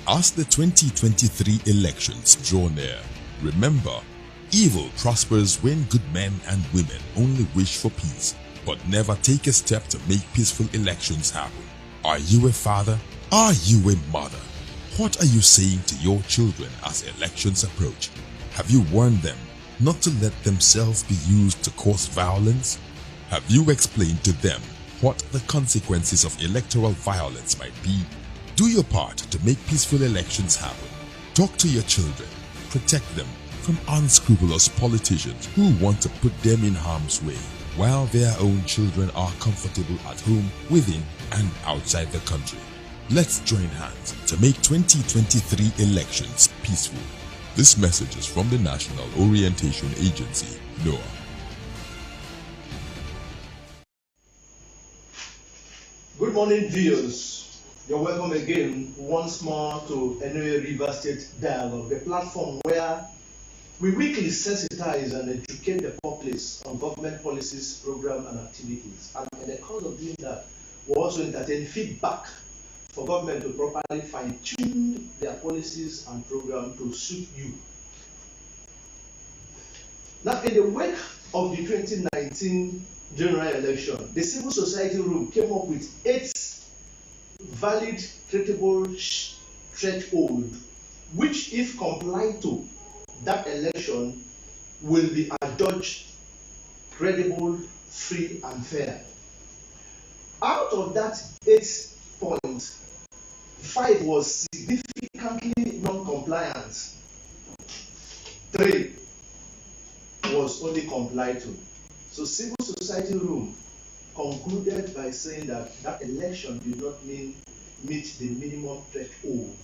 As the 2023 elections draw near, remember, evil prospers when good men and women only wish for peace, but never take a step to make peaceful elections happen. Are you a father? Are you a mother? What are you saying to your children as elections approach? Have you warned them not to let themselves be used to cause violence? Have you explained to them what the consequences of electoral violence might be? Do your part to make peaceful elections happen. Talk to your children. Protect them from unscrupulous politicians who want to put them in harm's way, while their own children are comfortable at home, within and outside the country. Let's join hands to make 2023 elections peaceful. This message is from the National Orientation Agency, NOA. Good morning, viewers. You're welcome again once more to NOA River State Dialogue, the platform where we weekly sensitize and educate the populace on government policies, programs, and activities. And in the course of doing that, we also entertain feedback for government to properly fine-tune their policies and programs to suit you. Now, in the wake of the 2019 general election, the civil society room came up with 8 valid, treatable threshold, which, if complied to, that election will be adjudged credible, free, and fair. Out of that 8 points, 5 was significantly non-compliant. 3 was only complied to. So civil society room concluded by saying that that election did not meet the minimum threshold.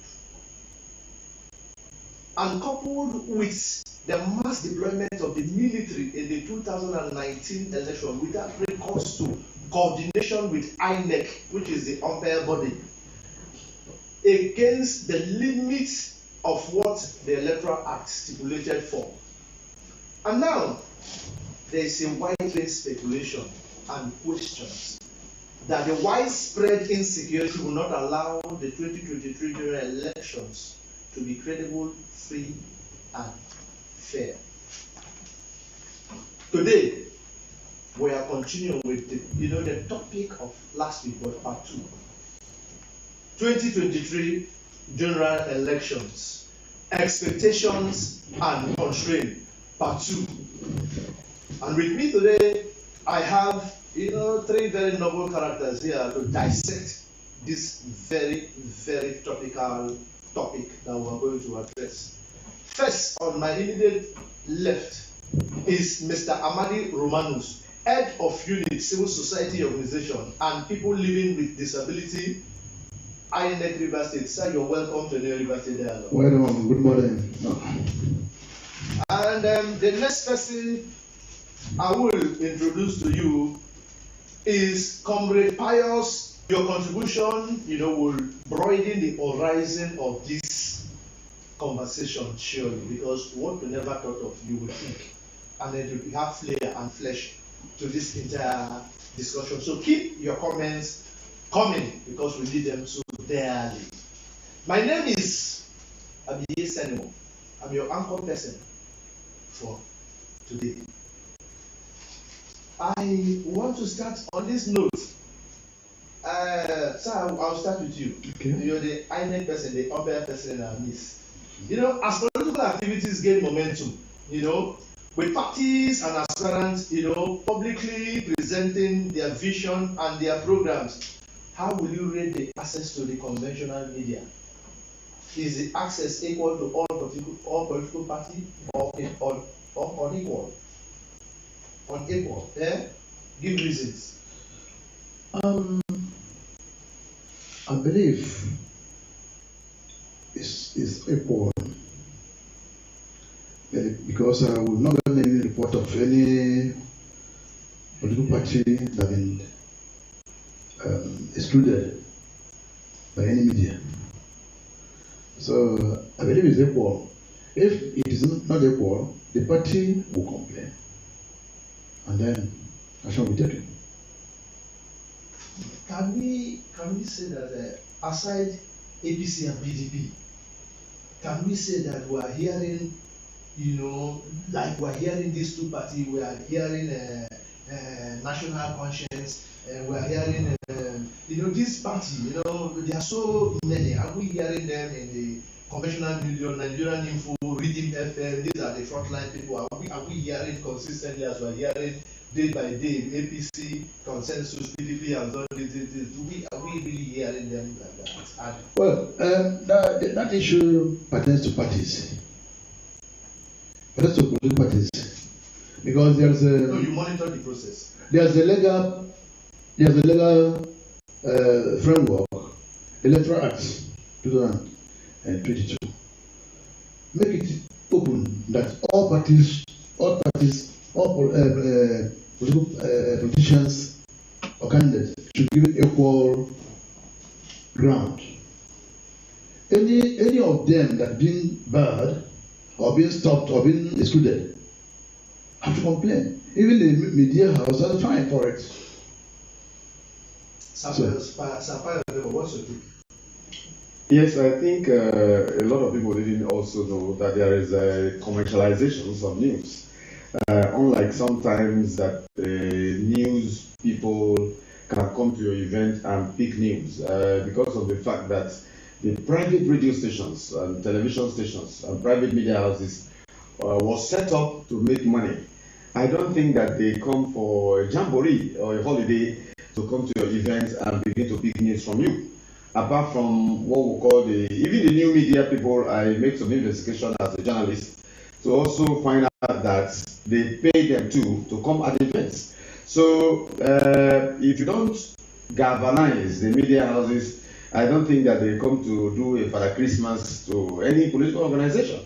And coupled with the mass deployment of the military in the 2019 election without recourse to coordination with INEC, which is the umpire body, against the limits of what the Electoral Act stipulated for. And now, there is a wide-range speculation and questions that the widespread insecurity will not allow the 2023 general elections to be credible, free, and fair. Today, we are continuing with the topic of last week, but part 2. 2023 general elections, expectations and constraint, part 2. And with me today, I have 3 very noble characters here to dissect this very, very topical topic that we are going to address. First, on my immediate left is Mr. AMADI Romanus, Head of Unit Civil Society Organization and People Living with Disability, INEC River State. Sir, you're welcome to the River State Dialogue. Welcome. Good morning. And the next person I will introduce to you is Comrade PIUS. Your contribution, will broaden the horizon of this conversation, surely, because what we never thought of, you would think, and then you have flair and flesh to this entire discussion. So keep your comments coming because we need them so dearly. My name is Abiye Senemo. I'm your anchor person for today. I want to start on this note. Sir, I'll start with you. Okay. You're the INEC person, the umpire person in our midst. As political activities gain momentum, with parties and aspirants, publicly presenting their vision and their programs, how will you rate the access to the conventional media? Is the access equal to all political parties or unequal? Unequal? Yeah? Give reasons. I believe it's equal because I will not get any report of any political party that has been excluded by any media. So I believe it's equal. If it is not equal, the party will complain, and then action will be taken. Can we say that aside APC and PDP, can we say that we are hearing, you know, like we are hearing these two parties, we are hearing national conscience, we are hearing, you know, this party, you know, there are so many. Are we hearing them in the conventional media, Nigerian Info, Reading FM? These are the frontline people. Are we hearing consistently as we are hearing day by day? APC, consensus, PDP has done this. Are we really hearing them like that? Well, that issue pertains to parties. Pertains to political parties. Because there's a. No, you monitor the process. There's a legal framework, Electoral Act 2022. Make it open that all politicians or candidates should give equal ground. Any of them that being barred or being stopped or being excluded have to complain. Even the media house are fine for it. What's your take? Yes, I think a lot of people didn't also know that there is a commercialization of news. Unlike sometimes that news people can come to your event and pick news because of the fact that the private radio stations and television stations and private media houses was set up to make money. I don't think that they come for a jamboree or a holiday to come to your event and begin to pick news from you. Apart from what we call even the new media people, I make some investigation as a journalist to also find out that they pay them to come at events. So if you don't galvanize the media houses, I don't think that they come to do a Father Christmas to any political organization.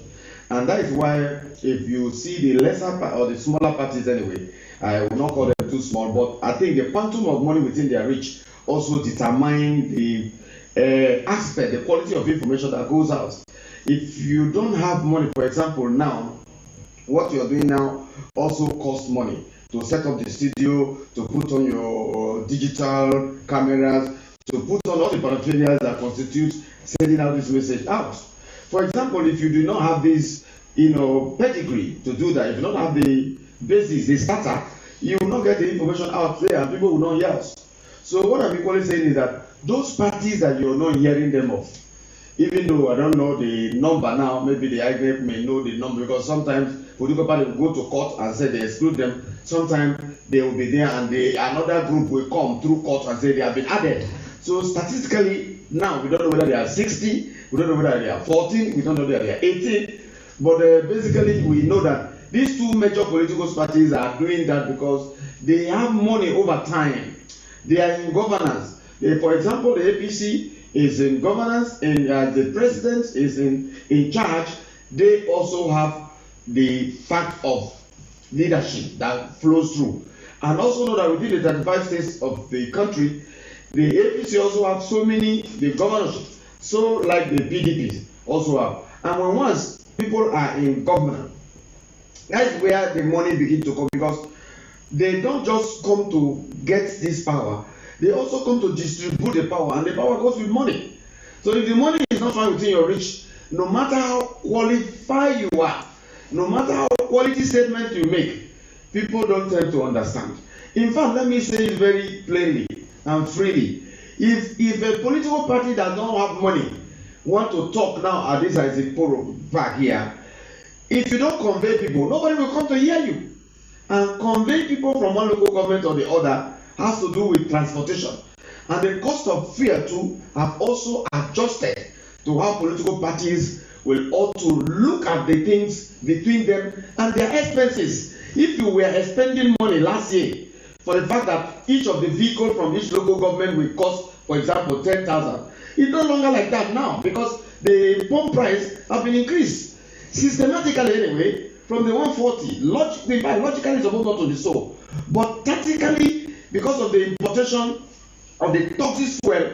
And that is why if you see the lesser or the smaller parties anyway, I will not call them too small, but I think the quantum of money within their reach also determine the aspect, the quality of information that goes out. If you don't have money, for example, now, what you're doing now also costs money to set up the studio, to put on your digital cameras, to put on all the paraphernalia that constitute sending out this message out. For example, if you do not have this, pedigree to do that, if you don't have the basis, the starter, you will not get the information out there and people will not hear us. So what I'm equally saying is that those parties that you're not hearing them of, even though I don't know the number now, maybe the INEC may know the number, because sometimes political parties will go to court and say they exclude them. Sometimes they will be there and another group will come through court and say they have been added. So statistically, now we don't know whether they are 60, we don't know whether they are 14, we don't know whether they are 18. But basically, we know that these two major political parties are doing that because they have money over time. They are in governance. For example, the APC is in governance, and the president is in charge. They also have the fact of leadership that flows through. And also know that within the 35 states of the country, the APC also have so many, the governorship, so like the PDPs also have. And when once people are in government, that's where the money begins to come, because they don't just come to get this power, they also come to distribute the power, and the power goes with money. So if the money is not found within your reach, no matter how qualified you are, no matter how quality statement you make, people don't tend to understand. In fact, let me say it very plainly and freely. If a political party that don't have money want to talk now at this as a back here, if you don't convey people, nobody will come to hear you. And convey people from one local government or the other has to do with transportation. And the cost of fare too have also adjusted to how political parties will ought to look at the things between them and their expenses. If you were expending money last year for the fact that each of the vehicles from each local government will cost, for example, 10,000, it's no longer like that now, because the pump price have been increased systematically anyway from the 140. Logically it's supposed not to be so, but tactically, because of the importation of the toxic fuel,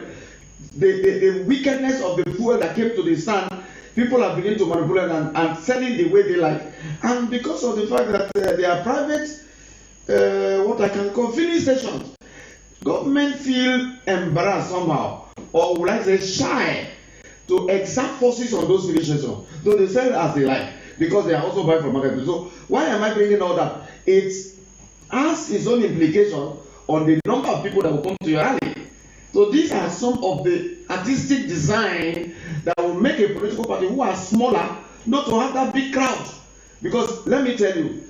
the wickedness of the fuel that came to the stand, people are beginning to manipulate and selling the way they like. And because of the fact that they are private, what I can call filling stations, government feel embarrassed somehow, or would I say shy, to exert forces on those filling stations. So they sell as they like, because they are also buying from market. So why am I bringing all that? It has its own implication on the number of people that will come to your rally. So these are some of the artistic design that will make a political party who are smaller not to have that big crowd. Because let me tell you,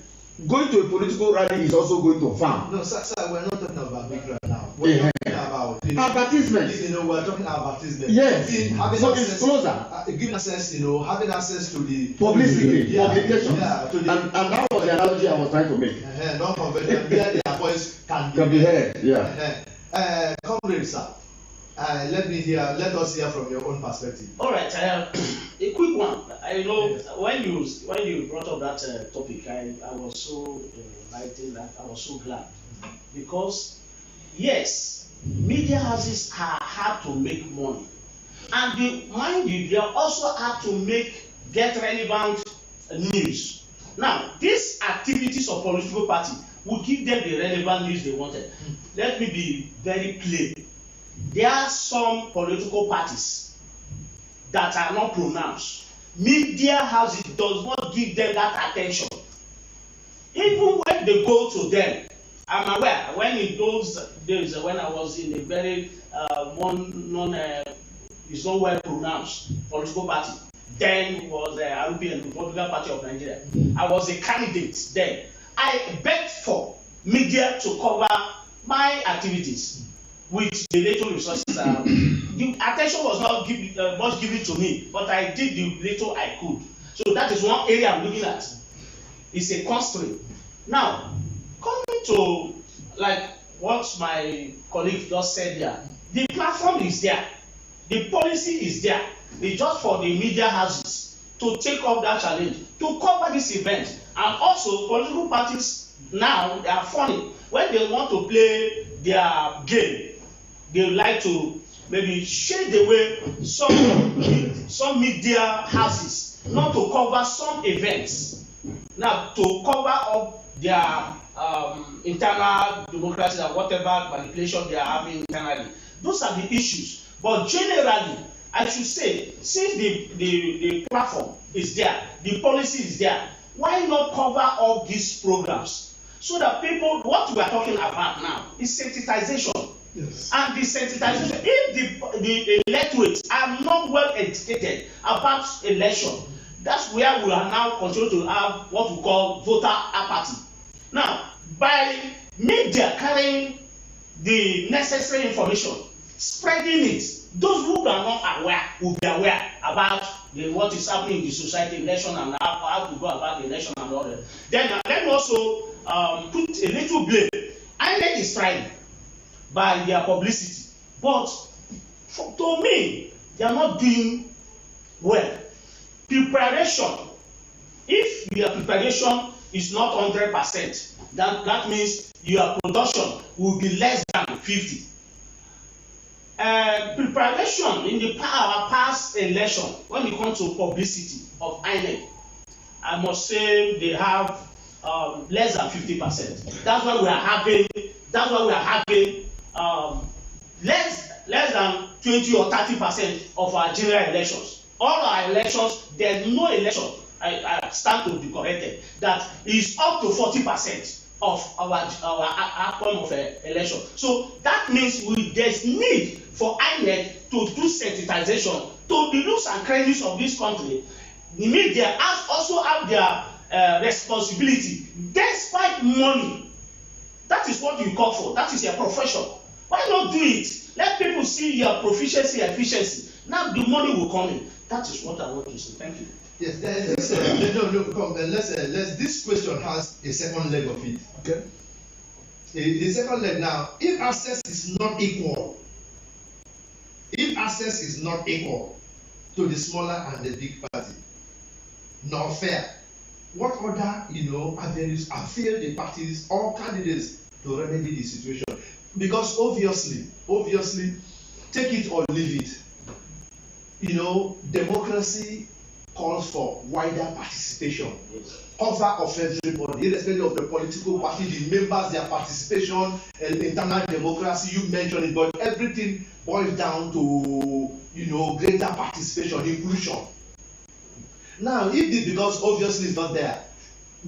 going to a political rally is also going to farm. No, sir, we're not talking about big crowd now. We're talking about advertisement. We're talking about advertisement. Yes. So access, it's closer. Giving access, having access to the publicity, publication. Yeah, and that was the analogy I was trying to make. Non-conventional, where their voice can be heard. Yeah. Comrade, sir. Let us hear from your own perspective. All right, a quick one. I know yes. when you brought up that topic, I was so enlightened that I was so glad, because yes, media houses are hard to make money, and mind you, they are also hard to get relevant news. Now, these activities of political party will give them the relevant news they wanted. Let me be very plain. There are some political parties that are not pronounced. Media houses does not give them that attention. Even when they go to them, I'm aware when in those days when I was in a very it's not well pronounced political party, then was the RPN, Republican Party of Nigeria. I was a candidate then. I begged for media to cover my activities with the little resources. The attention was not much given to me, but I did the little I could. So that is one area I'm looking at. It's a constraint. Now, coming to like what my colleague just said there, the platform is there, the policy is there. It's just for the media houses to take up that challenge, to cover this event. And also, political parties now, they are funny. When they want to play their game, they like to maybe shade away some media houses not to cover some events. Now, to cover up their internal democracy and whatever manipulation they are having internally. Those are the issues. But generally, I should say, since the platform is there, the policy is there, why not cover all these programs? So that people, what we are talking about now is sensitization. Yes. And the sensitization, if the electorates are not well educated about election, that's where we are now continue to have what we call voter apathy. Now, by media carrying the necessary information, spreading it, those who are not aware will be aware about what is happening in the society, election, and how to go about the election and all that. Then let me also put a little blame. INEC is trying by their publicity, but to me, they are not doing well. Preparation, if your preparation is not 100%, that means your production will be less than 50. Preparation in our past election, when it comes to publicity of INEC, I must say they have less than 50%. That's why we are having. Less than 20 or 30% of our general elections. All our elections, there's no election, I stand to be corrected, that is up to 40% of our outcome of election. So that means there's need for INEC to do sensitization to the nooks and crannies of this country. The media also have their responsibility, despite money. That is what you call for. That is your profession. Why not do it? Let people see your proficiency, efficiency. Now the money will come in. That is what I want to say. Thank you. Yes, this question has a second leg of it. Okay. The second leg now, if access is not equal to the smaller and the big party, not fair, what other avenues avail the parties or candidates to remedy the situation? Because obviously, take it or leave it. Democracy calls for wider participation, cover of everybody, irrespective of the political party, the members, their participation, and internal democracy. You mentioned it, but everything boils down to, you know, greater participation, inclusion. Now, if this, because obviously it's not there,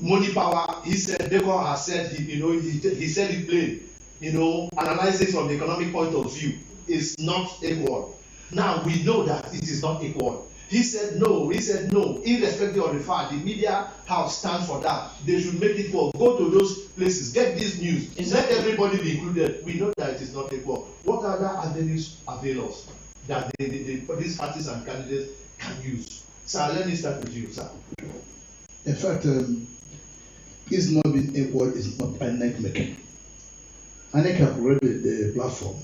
money power, he said, DUKOR has said, he said it plain, you know, analyzing from the economic point of view is not equal. Now we know that it is not equal. He said no, irrespective of the fact, the media house stands for that. They should make it work. Go to those places, get this news, let everybody be included. We know that it is not equal. What other avenues avail us that these parties and candidates can use? Sir, let me start with you, sir. In fact, it's not being equal, it's not INEC making. INEC have provided the platform,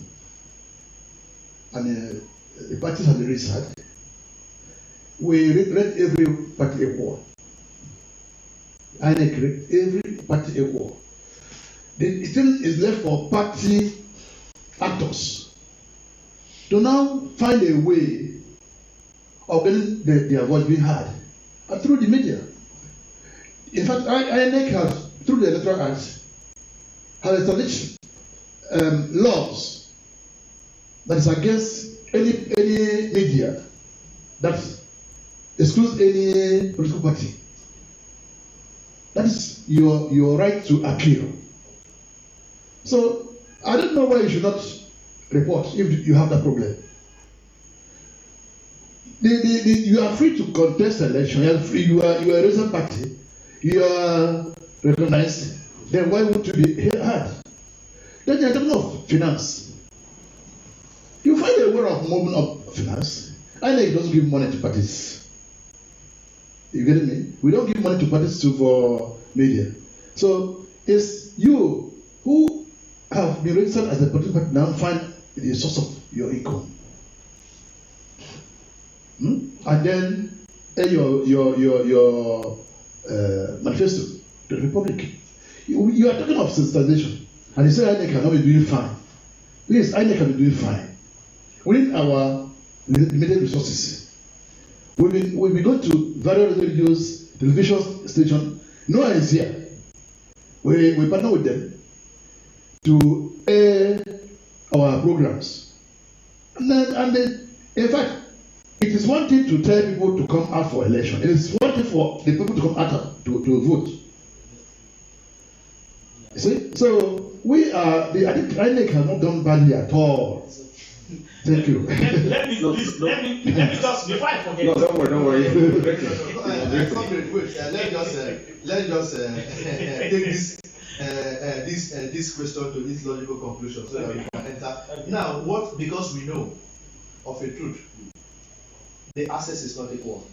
and the parties have the research. We rate every party equal. INEC rate every party equal. It still is left for party actors to now find a way of getting their voice being heard, and through the media. In fact, INEC has, through the Electoral Act, has established laws that is against any media that excludes any political party. That is your right to appeal. So I don't know why you should not report if you have that problem. You are free to contest election. You are a recent party. You are recognized. Then why would you be heard? Then you are talking of finance. You find a way of moving up finance. I know it doesn't give money to parties. You get me? We don't give money to parties for media. So it's you who have been registered as a political party now find the source of your income. And then your manifesto to the Republic. You are talking of sensitization, and you say INEC cannot be doing fine. Yes, INEC can be doing fine. Within our limited resources, we've been going to various radios, television stations. NOA is here. We partner with them to air our programs. And in fact, it is one thing to tell people to come out for election. It is one thing for the people to come out to vote. You see? So I think INEC has not done badly at all. Thank you. Let me just, before I forget. No, don't worry. Let's just take this question to its logical conclusion so that we can enter. Now, because we know of a truth, the access is not equal.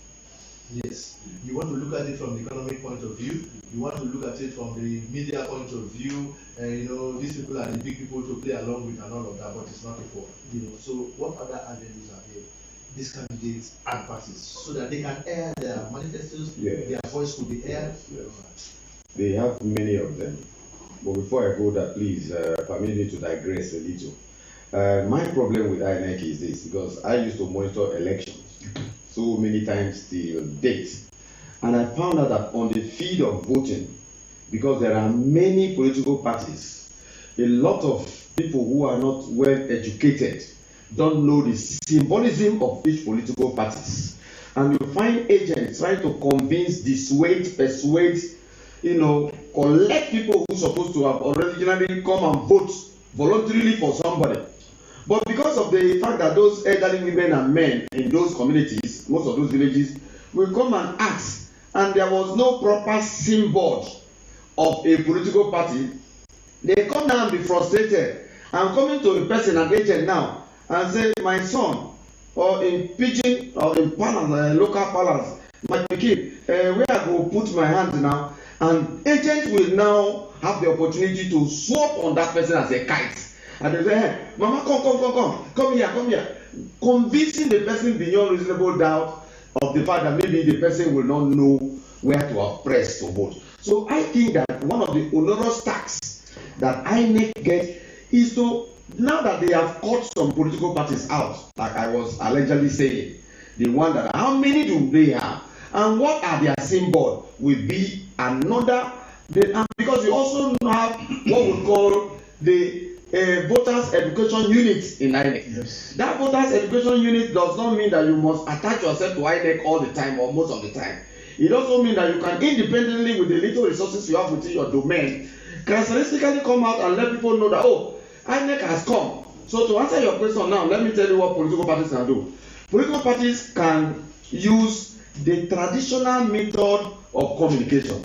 Yes. You want to look at it from the economic point of view. You want to look at it from the media point of view. These people are the big people to play along with and all of that, but it's not equal. So what other avenues are there? These candidates and parties, so that they can air their manifestos, their voice could be aired. Yes. They have many of them. But before I go there, please permit me to digress a little. My problem with INEC is this, because I used to monitor elections so many times till date, and I found out that on the field of voting, because there are many political parties, a lot of people who are not well educated don't know the symbolism of each political parties, and you find agents trying to convince, dissuade, persuade, collect people who are supposed to have originally come and vote voluntarily for somebody. But because of the fact that those elderly women and men in those communities, most of those villages, will come and ask, and there was no proper symbol of a political party, they come now and be frustrated and coming to a person, an agent now, and say, my son, or in pidgin, or in palace, local palace, my pikin, where I go put my hand now, and agent will now have the opportunity to swap on that person as a kite. And they say, hey, Mama, come here. Convincing the person beyond reasonable doubt of the fact that maybe the person will not know where to have pressed to vote. So I think that one of the onerous tasks that INEC get is to, now that they have cut some political parties out, like I was allegedly saying, the one that, how many do they have? And what are their symbol will be another. And because we also have what we call the voters education unit in INEC. Yes. That voters education unit does not mean that you must attach yourself to INEC all the time or most of the time. It also means that you can independently, with the little resources you have within your domain, characteristically come out and let people know that, oh, INEC has come. So to answer your question now, let me tell you what political parties can do. Political parties can use the traditional method of communication.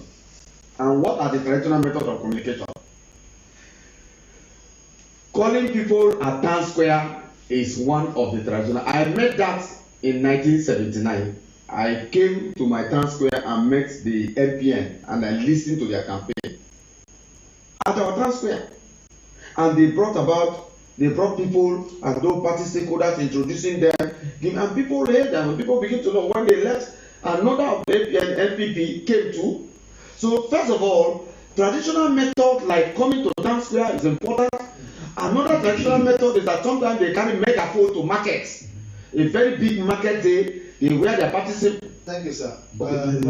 And what are the traditional methods of communication? Calling people at town square is one of the traditional. I met that in 1979. I came to my town square and met the MPN and I listened to their campaign at our town square. And they brought people and those party stakeholders, introducing them, and people heard them, and people begin to know. When they left, another of the NPP came too. So first of all, traditional method like coming to town square is important. Another traditional method is that sometimes they carry megaphone to markets. A very big market day, where they participate. Thank you, sir. We're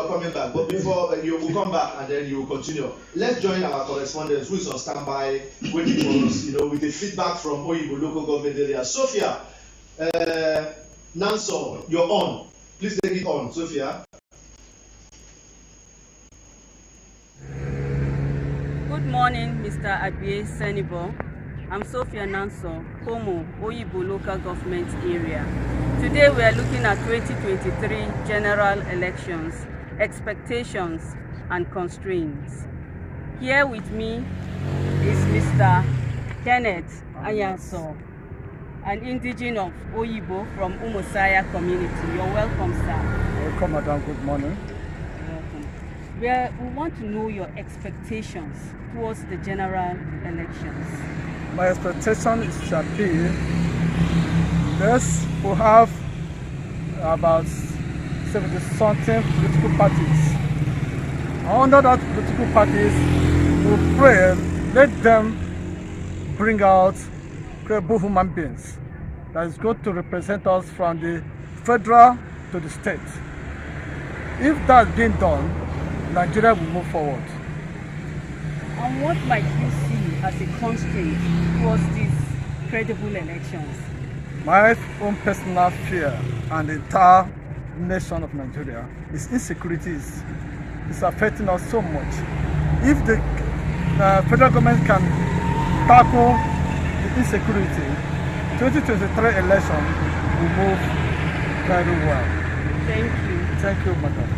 coming back, but before you will come back and then you will continue. Let's join our correspondent who is on standby waiting for us, with the feedback from Oyibo local government area. Sophia, Nanso, you're on. Please take it on, Sophia. Good morning, Mr. Abie Senibo. I'm Sophia Nanso, Komo, Oyibo local government area. Today we are looking at 2023 general elections, expectations and constraints. Here with me is Mr. Kenneth Anyanso, an indigene of Oyibo from Umosaya community. You're welcome, sir. Welcome, madam. Good morning. We want to know your expectations towards the general elections. My expectation is shall be, yes, we have about 70-something political parties. Under that political parties, we pray, let them bring out credible human beings that is going to represent us from the federal to the state. If that's being done, Nigeria will move forward. And what might you see as a constraint towards these credible elections? My own personal fear and the entire nation of Nigeria is insecurity is affecting us so much. If the federal government can tackle the insecurity, 2023 election will move very well. Thank you. Thank you, madam.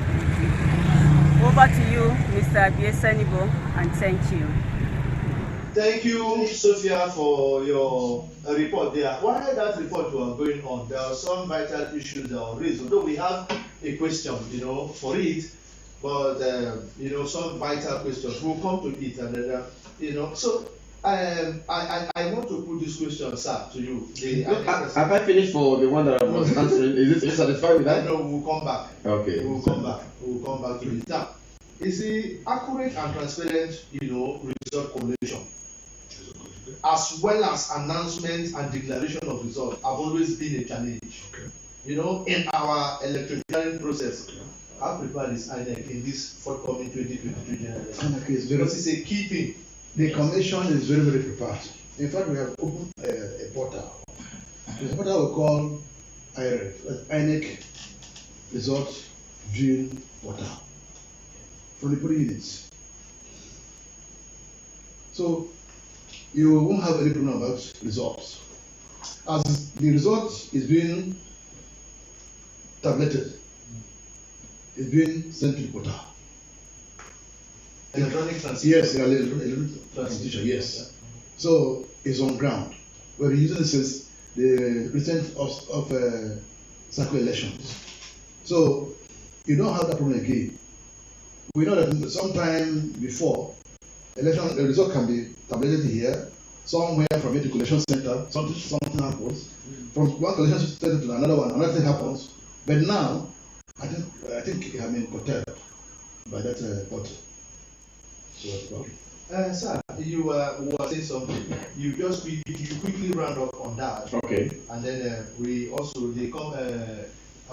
Over to you, Mr. Abie Senibo, and thank you. Thank you, Sophia, for your report there. While that report was going on, there are some vital issues that were raised. Although we have a question, for it, but some vital questions. We'll come to it, and then, So I want to put this question, sir, to you. Have I finished for the one that I was answering? Is it satisfied with that? No, we'll come back. Okay. We'll come back to it. Now, you see, accurate and transparent, result collation, as well as announcement and declaration of results, have always been a challenge. Okay. In our electoral process. How prepared is INEC in this forthcoming 2023 general election? Because it's a key thing. The commission is very, very prepared. In fact, we have opened a portal. The portal we call INEC Result Viewing Portal from the polling units. So you won't have any problem about results. As the result is being tabulated, it's being sent to the portal. Electronic transmission. Yes, electronic transmission, yes. So it's on ground. We're using this as the president of circle elections. So you don't have that problem again. We know that sometime before election, the result can be tabulated here, somewhere from a collection center, something happens. From one collection center to another thing happens. But now, I think it has been curtailed by that portal. Sir, you were saying something. You quickly round up on that. Okay. And then we also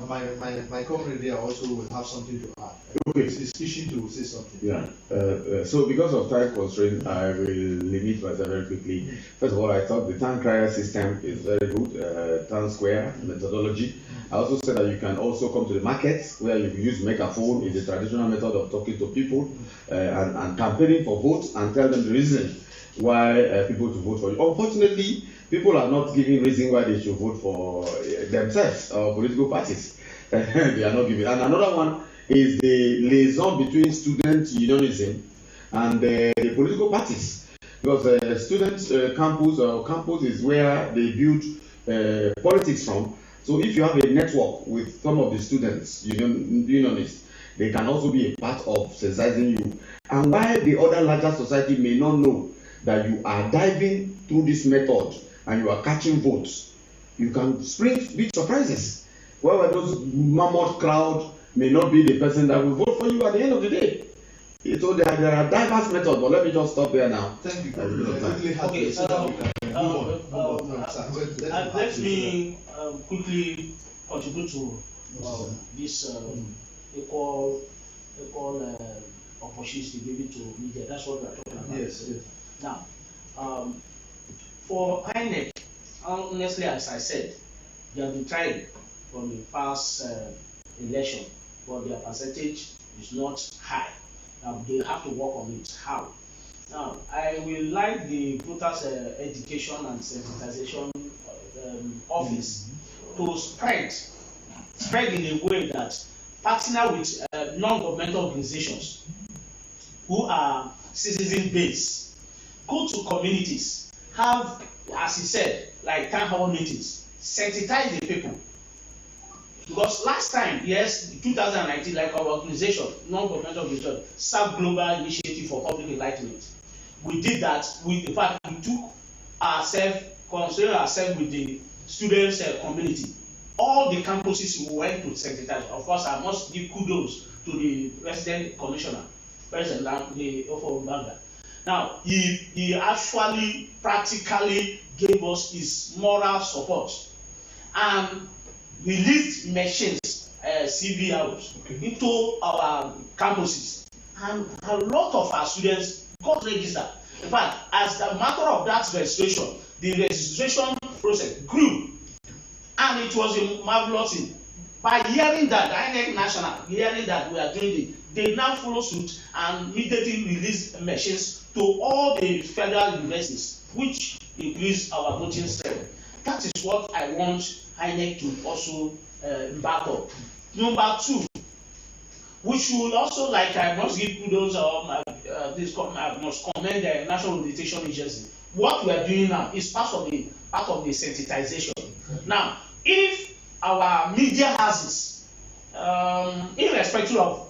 My comrade there also will have something to add. Okay. He's wishing to say something. Yeah. So because of time constraint, I will limit myself very quickly. First of all, I thought the town crier system is very good. Town square methodology. I also said that you can also come to the markets where you use megaphone is a traditional method of talking to people and campaigning for votes and tell them the reason why people to vote for you. Unfortunately, people are not giving reason why they should vote for themselves or political parties. They are not giving. And another one is the liaison between student unionism and the political parties. Because students' campus is where they build politics from. So if you have a network with some of the students, unionists, they can also be a part of sensitizing you. And while the other larger society may not know that you are diving through this method and you are catching votes, you can spring big surprises. Where those mammoth crowd may not be the person that will vote for you at the end of the day. So there are diverse methods, but let me just stop there now. Thank you. Okay, let me quickly contribute to this equal opportunity given to media. That's what we are talking about. Yes. Now, for INEC, honestly, as I said, they have been trying from the past election, but their percentage is not high. Now, they have to work on it. How? Now, I will like the voters education and sensitization office to spread in a way that partner with non-governmental organizations who are citizen-based, go to communities, have, as he said, like town hall meetings, sensitize the people. Because last time, yes, 2019, like our organization, non-governmental organization, SAPE Global Initiative for Public Enlightenment, we did that. In fact, we took ourselves, considered ourselves with the students' community. All the campuses we went to sensitize. Of course, I must give kudos to the resident commissioner, President Banga. Now, he actually practically gave us his moral support and released machines, CVRs, into our campuses, and a lot of our students got registered. In fact, as the matter of that registration, the registration process grew, and it was a marvelous thing. By hearing that, the INEC National, hearing that we are doing it, they now follow suit and immediately release machines to all the federal universities, which increase our voting strength. That is what I want INEC to also back up. Number two, we should also, like I must give kudos, I must commend the National Orientation Agency. What we are doing now is part of the sensitization. Now, if our media houses, irrespective of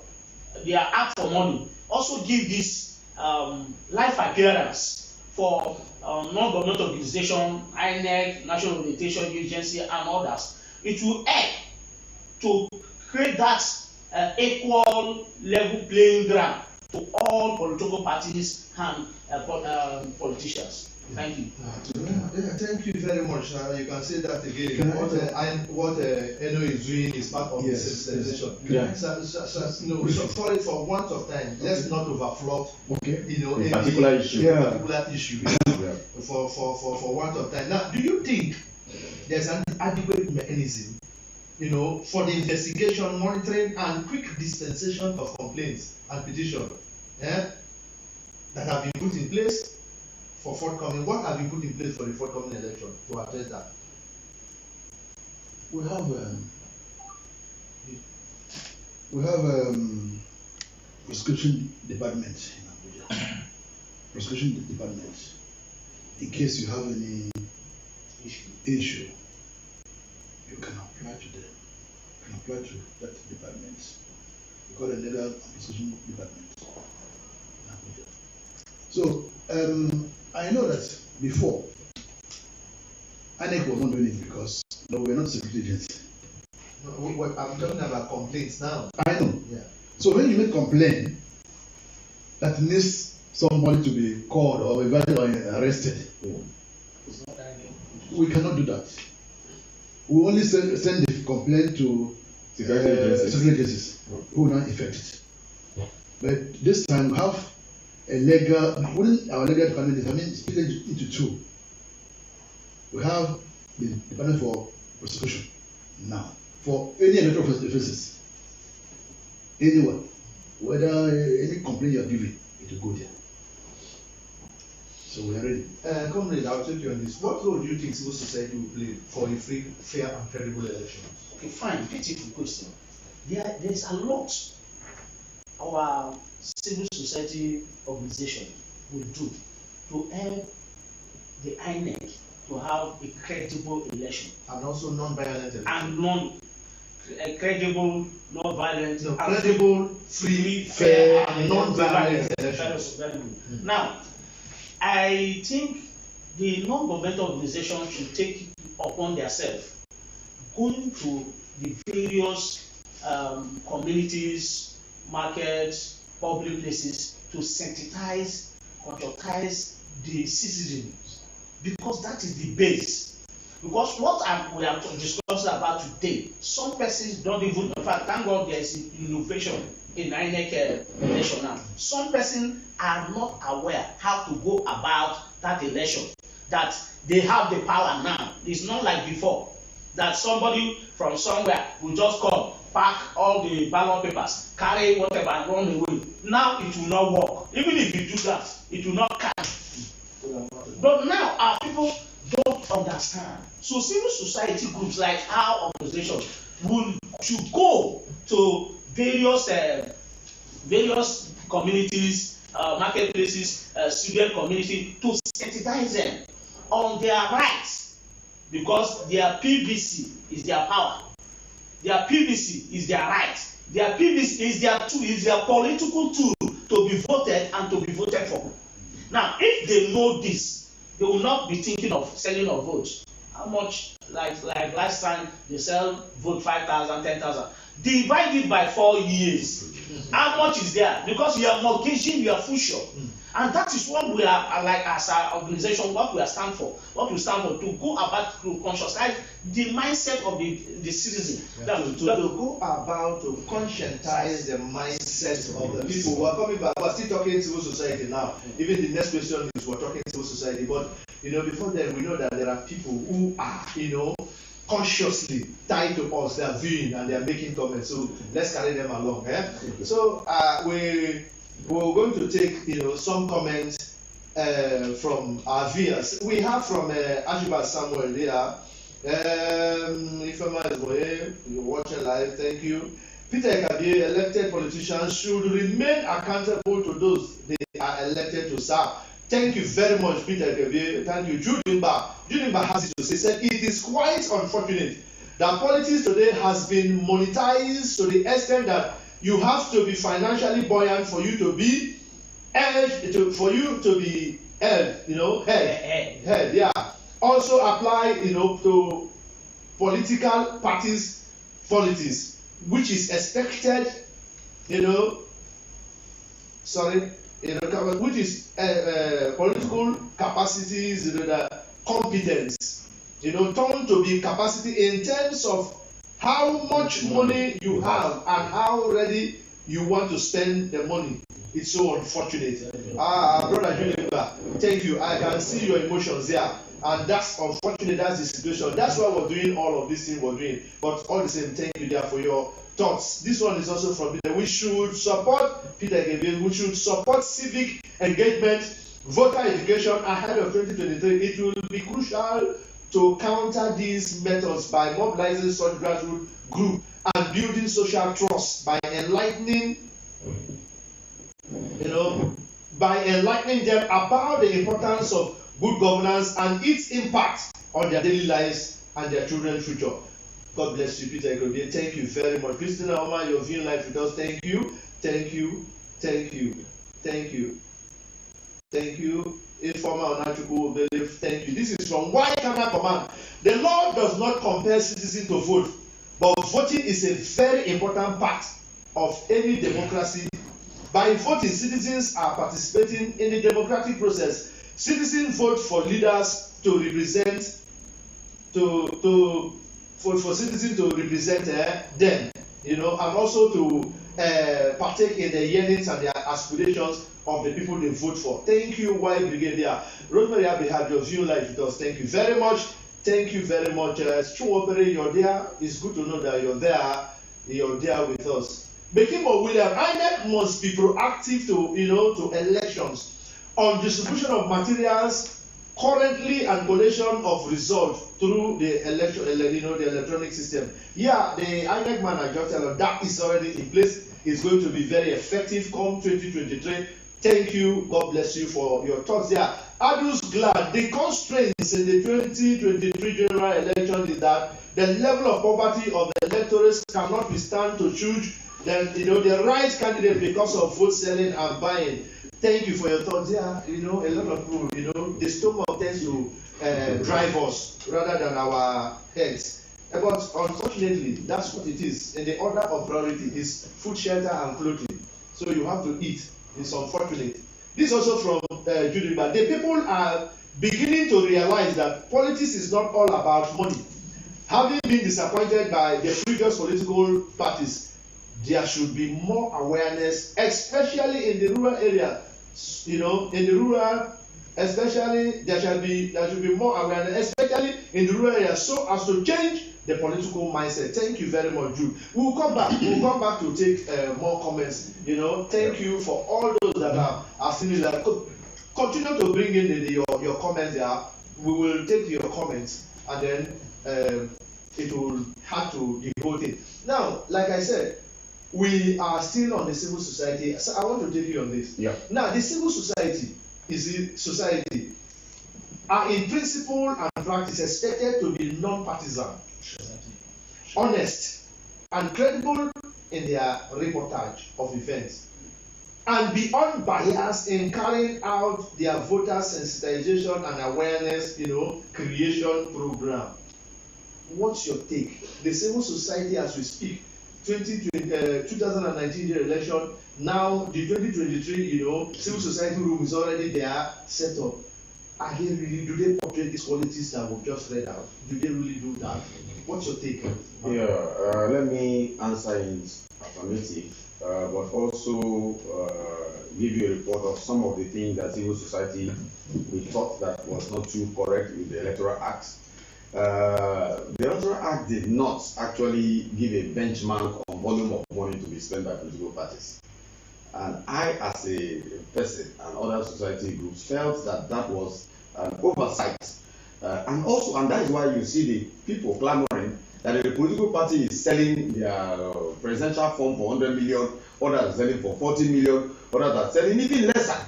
their act for money, also give this life appearance for non-governmental organization, INEC, National Orientation Agency, and others, it will help to create that equal level playing ground to all political parties and politicians. Thank you. Thank you very much. You can say that again. What NOA is doing is part of the sensitization. Yeah. So for want of time, let's not overflow. A particular issue. For want of time. Now, do you think there's an adequate mechanism, for the investigation, monitoring, and quick dispensation of complaints and petitions, that have been put in place for forthcoming? What have been put in place for the forthcoming election to address that? We have prescription department in Abuja. Prescription department. In case you have any issue, you can apply to them. You can apply to that department. We call it legal and prescription department in Abuja. So I know that before INEC was not doing it because we're not security agents. I'm talking about complaints now. I know. Yeah. So when you make complaint that needs somebody to be called or evaluated or arrested, we cannot do that. We only send the complaint to security agencies who will not effect it. But this time we have a legal, within our legal department, I mean, split it into two. We have the Department for Prosecution now for any electoral offences, anyone, whether any complaint you are giving, it will go there. So we are ready. Comrade, I'll take you on this. What role do you think civil society will play for a free, fair, and credible election? Okay, fine. Beautiful question. There's a lot our civil society organization will do to help the INEC to have a credible election. And also non-violent election. And credible, non-violent, credible, free, fair, and non-violent elections. Very good. Now, I think the non-governmental organization should take upon themselves going to the various communities, markets, public places to sensitize, conscientize the citizens, because that is the base. Because what we are discussing about today, some persons don't even, in fact, thank God there is innovation in INEC election now. Some persons are not aware how to go about that election, that they have the power now. It's not like before, that somebody from somewhere will just come, pack all the ballot papers, carry whatever and run away. Now it will not work. Even if you do that, it will not count. But now our people don't understand. So civil society groups like our organization should go to various communities, marketplaces, student community to sensitize them on their rights, because their PVC is their power. Their PVC is their right. Their PVC is their political tool to be voted and to be voted for. Now, if they know this, they will not be thinking of selling of votes. How much, like last time, they sell vote 5,000, 10,000. Divide it by 4 years. How much is there? Because you are mortgaging your future. And that is what we are, like as our organization, what we stand for. What we stand for, to go about to conscientize the mindset of the citizen. Yeah. To go about to conscientize the mindset of the people. We're coming back. We're still talking civil society now. Even the next question is we're talking civil society. But before then, we know that there are people who are, consciously tied to us. They are viewing and they are making comments. So let's carry them along. So we're going to take some comments from our viewers. We have from Ajiba Samuel there. Ifema Ezboye, you're watching live, thank you. Peter Ekabe, elected politicians should remain accountable to those they are elected to serve. Thank you very much, Peter Ekabe. Thank you. Judimba has it to say, said it is quite unfortunate that politics today has been monetized to the extent that you have to be financially buoyant for you to be held, yeah. Also apply, to political parties' politics, which is expected, which is political capacities, the competence, turned to be capacity in terms of how much money you have and how ready you want to spend the money. It's so unfortunate. Brother Junior, thank you. I can see your emotions there. And that's unfortunate, that's the situation. That's why we're doing all of these things we're doing. But all the same, thank you there for your thoughts. This one is also from Peter. We should support Peter Gabriel. We should support civic engagement, voter education ahead of 2023. It will be crucial to counter these methods by mobilizing such grassroots groups and building social trust by enlightening them about the importance of good governance and its impact on their daily lives and their children's future. God bless you, Peter Ekabe. Thank you very much. Christina Oma, you're viewing live with us. Thank you. Thank you. Thank you. Thank you. Thank you. Informal Onachukwu, thank you. This is from Waikana Command. The law does not compel citizens to vote, but voting is a very important part of any democracy. By voting, citizens are participating in the democratic process. Citizens vote for leaders to represent, for citizens to represent them. and also to partake in the yearnings and the aspirations of the people they vote for. Thank you, Y Brigadier Rosemary Abihad, your view life with us. Thank you very much. Thank you very much. Chuopere, you're there. It's good to know that you're there. You're there with us. Bekimo William, INEC must be proactive to elections on distribution of materials currently and collation of results through the election, the electronic system. Yeah, the INEC man just tell us that is already in place. It's going to be very effective come 2023. Thank you. God bless you for your thoughts there. Adus glad the constraints in the 2023 general election is that the level of poverty of the electors cannot withstand to choose the right candidate because of vote selling and buying. Thank you for your thoughts there. A lot of people, the stomach tends to drive us rather than our heads. But unfortunately, that's what it is. And the order of priority is food, shelter, and clothing. So you have to eat. It's unfortunate. This is also from Judy. But the people are beginning to realize that politics is not all about money. Having been disappointed by the previous political parties, there should be more awareness, especially in the rural area. In the rural, especially there should be more awareness, especially in the rural area, so as to change the political mindset. Thank you very much, Jude. We'll come back to take more comments. Thank you for all those that are still there. Continue to bring in your comments there. We will take your comments and then it will have to the whole thing. Now, like I said, we are still on the civil society. So I want to take you on this. Yeah. Now, the civil society are in principle and practice expected to be non-partisan, honest, and credible in their reportage of events, and be unbiased in carrying out their voter sensitization and awareness, creation program. What's your take? The civil society, as we speak, 2019 election, now the 2023, civil society room is already there, set up. Do they portray these qualities that we've just read out? Do they really do that? What's your take? Yeah, let me answer in affirmative, but also give you a report of some of the things that civil society we thought that was not too correct with the Electoral Act. The Electoral Act did not actually give a benchmark on volume of money to be spent by political parties. And I, as a person and other society groups, felt that that was an oversight. And that is why you see the people clamoring that the political party is selling their presidential form for 100 million, others are selling for 40 million, others are selling even lesser.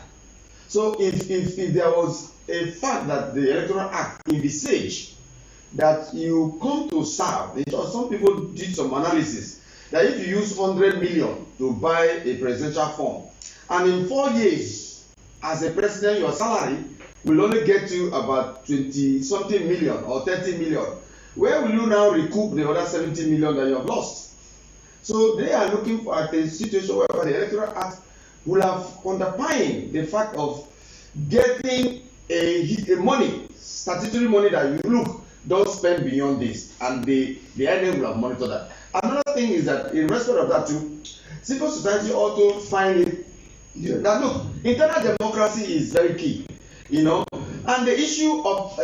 So if there was a fact that the Electoral Act envisaged that you come to serve, some people did some analysis that if you use 100 million to buy a presidential form, and in 4 years as a president your salary will only get you about 20-something million or 30 million, where will you now recoup the other 70 million that you have lost? So they are looking for a situation where the Electoral Act will have underpinned the fact of getting a money, statutory money that you look, don't spend beyond this, and the INEC will have monitored that. Another thing is that in respect of that too, civil society also find it that look, internal democracy is very key, and the issue of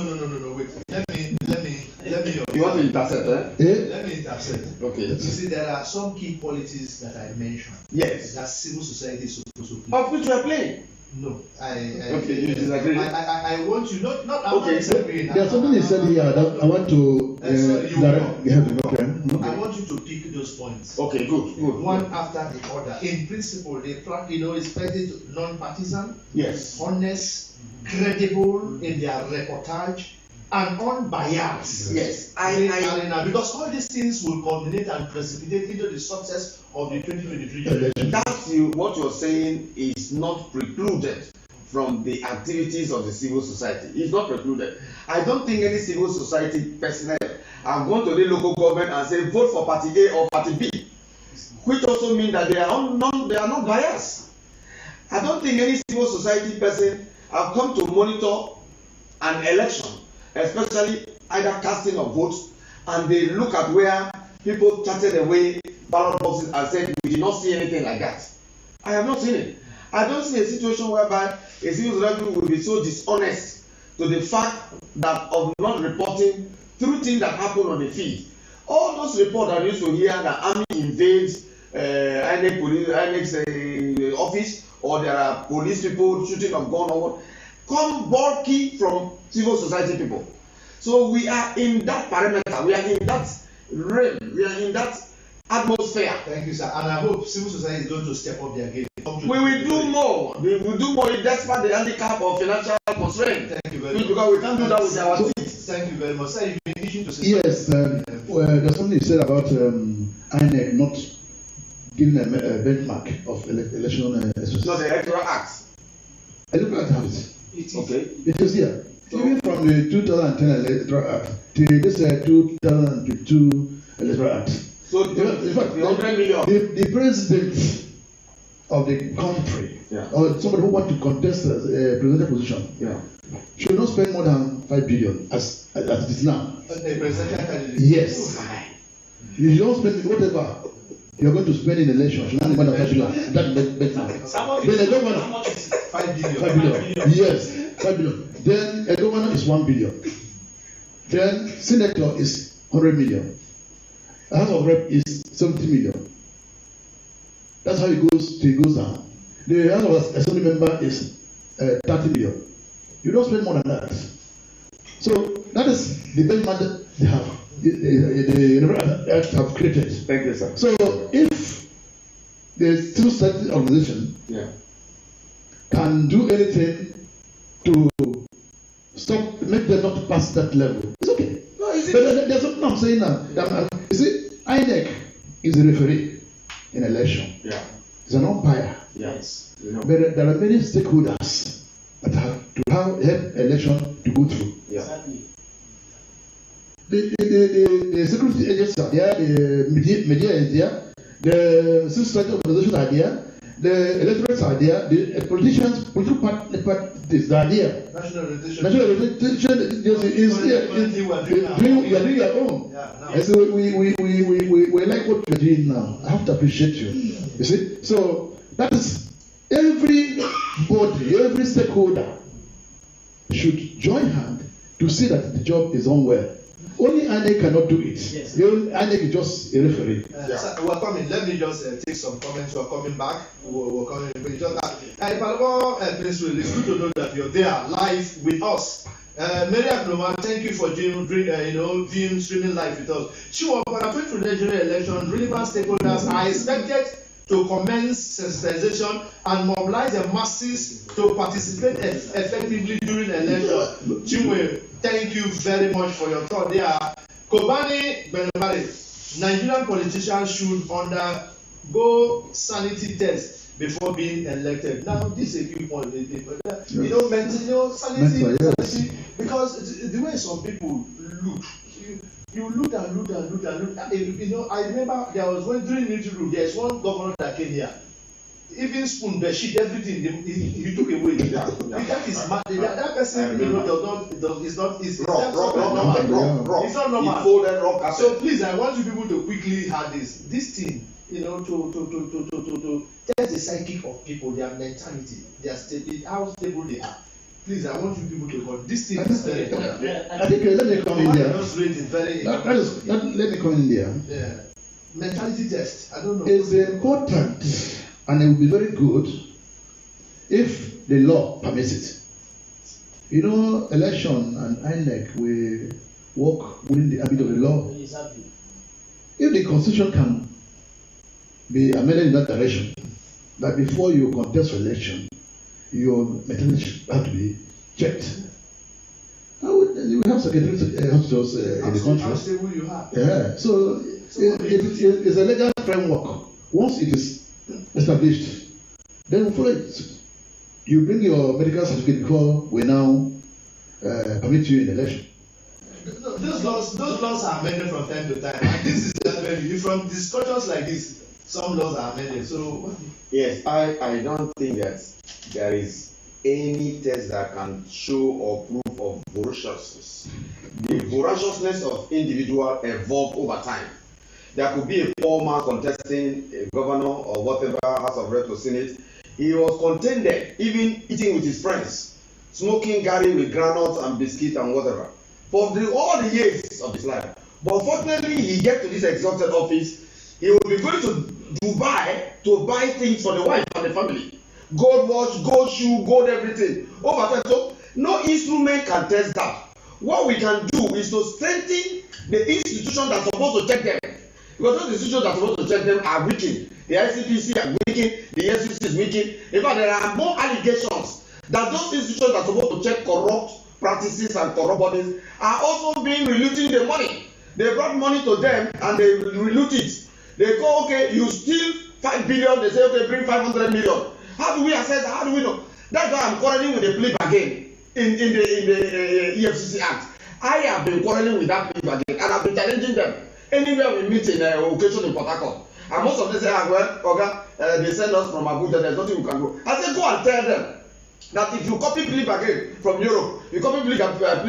No, wait. Let me. You want to intercept, Let me intercept. Okay. You see, there are some key qualities that I mentioned. Yes. That civil society is supposed to play. Of which we are playing. No, okay, you disagree. I want you not. Okay, there's something you said here that I want to. I want you to pick those points. Okay, good. One after the other. In principle, they expected non-partisan, yes, honest, credible in their reportage, and unbiased. Yes, because all these things will culminate and precipitate into the success of the 2023 election. That's what you're saying is not precluded from the activities of the civil society. It's not precluded. I don't think any civil society personnel are going to the local government and say vote for party A or party B, which also means that they are not biased. I don't think any civil society person have come to monitor an election, especially either casting of votes and they look at where people chatted away ballot boxes and said, we did not see anything like that. I have not seen it. I don't see a situation whereby a civil society will be so dishonest to the fact that of not reporting through things that happen on the field. All those reports that used to hear that army invades INEC police, INEC's office, or there are police people shooting of gun or what, come bulky from civil society people. So we are in that parameter, we are in that realm, we are in that atmosphere. Thank you, sir. And I hope civil society is going to step up their game. We will do more. We will do more despite the handicap of financial constraint. Thank you very much. Because we can't do that with our teeth. Thank you very much. Sir, you've been issued to say yes, there's something you said about INEC not giving a benchmark of election exercise. No, the Electoral Act. Electoral Act has it. Okay. It is here. So, even from the 2010 Electoral Act to this 2022 Electoral Act. So in fact, the 100 million. The president of the country, yeah, or somebody who wants to contest a presidential position, yeah, should not spend more than 5 billion as it is now. A presidential candidate. Yes. You don't spend whatever you are going to spend in election. Should not be more than 5 billion. That better. Then a governor, 5 billion. 5 billion. Yes, 5 billion. Then a governor is 1 billion. Then senator is 100 million. A House of Rep is 70 million. That's how it goes down. The House of Assembly member is 30 million. You don't spend more than that. So that is the benchmark that they have. The have created. Thank you, sir. So if the civil society organization can do anything to stop, make them not pass that level, it's okay. No, but there's something I'm saying now. You see, INEC is a referee in election. Yeah. It's an umpire. Yes. But there are many stakeholders that have to help election to go through. Yeah. Exactly. The security agents are there, the media is there, the civil society organizations are there, the electorates are there, the politicians, political parties are there. National representation. National representation is here. You are doing your own. Yeah, and so we like what you're doing now. I have to appreciate you. You see? So that is everybody, every stakeholder should join hand to see that the job is done well. Only INEC cannot do it. Yes. INEC is just a referee. Sir, we're coming. Let me just take some comments. We're coming back. We're coming. It's good to know that you're there live with us. Mary Noma, thank you for viewing streaming live with us. Sure, but after the Nigerian election, relevant stakeholders are expected to commence sensitization and mobilize the masses to participate effectively during election. Chinwe, thank you very much for your thought there. Kobani Benebari, Nigerian politicians should undergo sanity tests before being elected. Now, this is a key point. Sanity, because the way some people look, you look and look and look and look. I remember there was one during military rule. There is one governor that came here. Even spoon, bed sheet, everything he took away. That is mad. That person, is not normal. It's not normal. So please, I want you people to quickly have this thing. To test the psychic of people, their mentality, how stable they are. Please, I want you people to go. This thing is very important. I think let me come in there. Let me come in there. Yeah. Mentality test. I don't know. It's important, and it will be very good if the law permits it. Election and INEC will work within the ambit of the law. Exactly. If the constitution can be amended in that direction, that before you contest for election, your mentality have to be checked. You have secretary hospitals in the country. How stable you have. Yeah. So it's a legal framework. Once it is established, then we follow it. You bring your medical certificate before we now permit you in election. Those laws are amended from time to time. And this is from discussions like this. Some laws are amended. So yes, I don't think that there is any test that can show or prove proof of voraciousness. The voraciousness of individual evolve over time. There could be a poor man contesting a governor or whatever, House of Reps or Senate. He was contented, even eating with his friends, smoking Gary with granules and biscuit and whatever, for all the years of his life. But fortunately, he gets to this exalted office. He will be going to Dubai to buy things for the wife and the family. Gold watch, gold shoe, gold everything. Over time, so no instrument can test that. What we can do is to strengthen the institutions that are supposed to check them. Because those institutions that are supposed to check them are weakened. The ICPC are weakened, the SEC is weakened. In fact, there are more allegations that those institutions that are supposed to check corrupt practices and corrupt bodies are also being reluting the money. They brought money to them and they reloot it. They go, okay, you steal 5 billion, they say, okay, bring 500 million. How do we assess that? How do we know? That's why I'm quarreling with the plea bargain in the EFCC Act. I have been quarreling with that plea bargain and I've been challenging them. Anywhere we meet in occasion in Port Harcourt, and most of them say, they send us from Abuja, there's nothing we can do. I say, go and tell them that if you copy plea bargain from Europe, you copy plea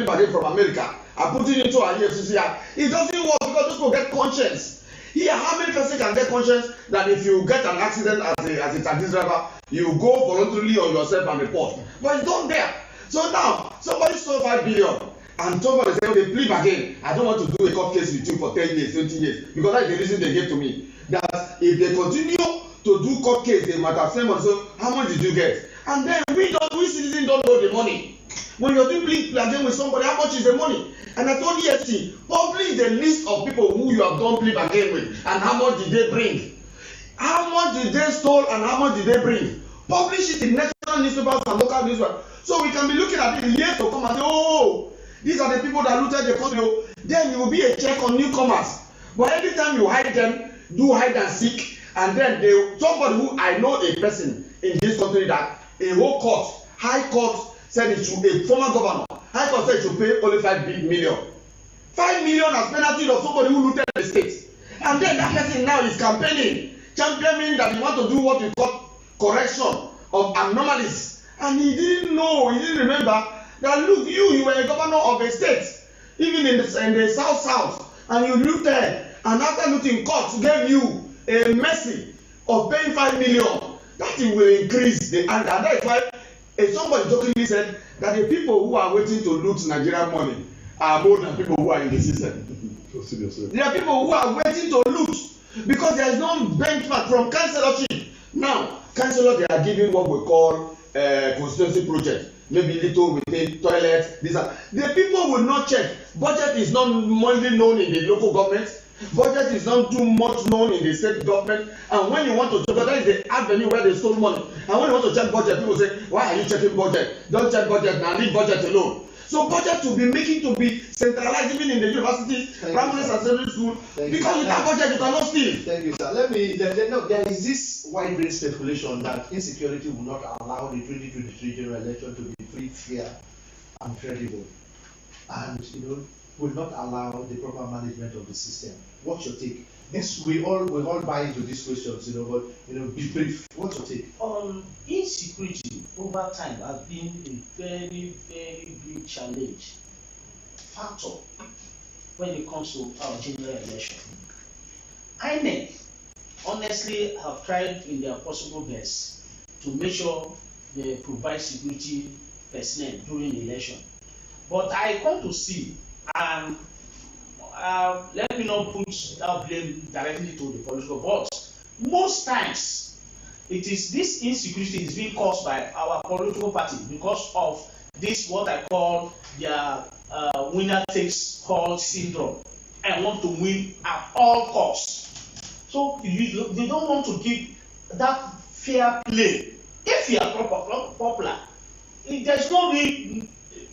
bargain from America, and put it into our EFCC Act, it doesn't work because those people get conscience. Here, how many persons can get conscience that if you get an accident as a taxi driver, you go voluntarily on yourself and report? But it's not there. So now, somebody stole 5 billion. And somebody say, okay, plea bargain. I don't want to do a court case with you for 10 years, 20 years. Because that's the reason they gave to me. That if they continue to do court case, they might have said, so how much did you get? And then we citizens don't know the money. When you're doing plea bargain with somebody, how much is the money? And I told EFC, publish the list of people who you have done plea bargain with and how much did they bring. How much did they steal and how much did they bring? Publish it in national newspapers and local newspapers. So we can be looking at it in years to come and say, oh, these are the people that looted the country. Then you will be a check on newcomers. But every time you hide them, do hide and seek, and then somebody who I know a person in this country that a whole court, high court said it should a former governor, high court said it should pay only 5 million. 5 million as penalty of somebody who looted the state. And then that person now is campaigning, championing that he want to do what we call correction of anomalies. And he didn't know, he didn't remember that look, you were a governor of a state, even in the south, and you looted, and after looting, court gave you a mercy of paying 5 million. That will increase the anger. And that's why somebody jokingly said that the people who are waiting to loot Nigerian money are more than people who are in the system. There are people who are waiting to loot because there is no benchmark from councillorship. Now, councillors, they are giving what we call constituency project. Maybe little within toilets. The people will not check. Budget is not widely known in the local government. Budget is not too much known in the state government. And when you want to check, that is the avenue where they stole money. And when you want to check budget, people say, why are you checking budget? Don't check budget now, leave budget alone. So budget to be centralized even in the universities, primary and secondary school. Because without budget you cannot steal. Thank you, sir. There is this wide-range speculation that insecurity will not allow the 2023 general election to be free, fair, and credible, and will not allow the proper management of the system. What's your take? This we all buy into these questions, but be brief. What's your take? Insecurity over time has been a very, very big challenge factor when it comes to our general election. INEC honestly have tried in their possible best to make sure they provide security personnel during the election. But I come to see, and let me not put that blame directly to the political, but most times it is this insecurity is being caused by our political party because of this what I call their winner takes all syndrome. I want to win at all costs. So they don't want to give that fair play. If you are popular, there's no real